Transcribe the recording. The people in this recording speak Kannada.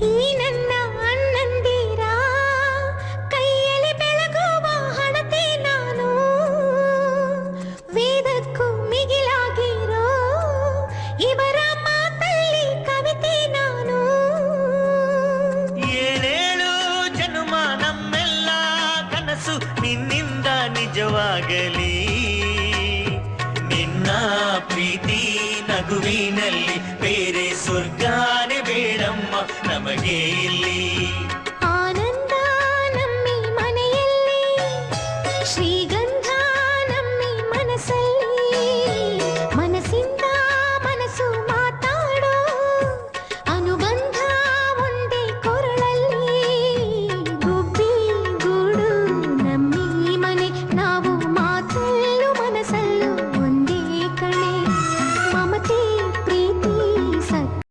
ಈ ನನ್ನ ಅಣ್ಣಂದಿರ ಕೈಯಲ್ಲಿ ಬೆಳಗುವ ಹಣತೆ ನಾನು, ವೇದಕ್ಕೂ ಮಿಗಿಲಾಗಿರೋ ಇವರ ಮಾತಲ್ಲಿ ಕವಿತೆ ನಾನು. ಏಳೇಳು ಜನುಮ ನಮ್ಮೆಲ್ಲ ಕನಸು ನಿನ್ನಿಂದ ನಿಜವಾಗಲಿ. ನಿನ್ನ ಪ್ರೀತಿ ನಗುವಿನಲ್ಲಿ ಬೇರೆ ಸ್ವರ್ಗಾನೇ ಬೇಡಮ್ಮ ನಮಗೆ.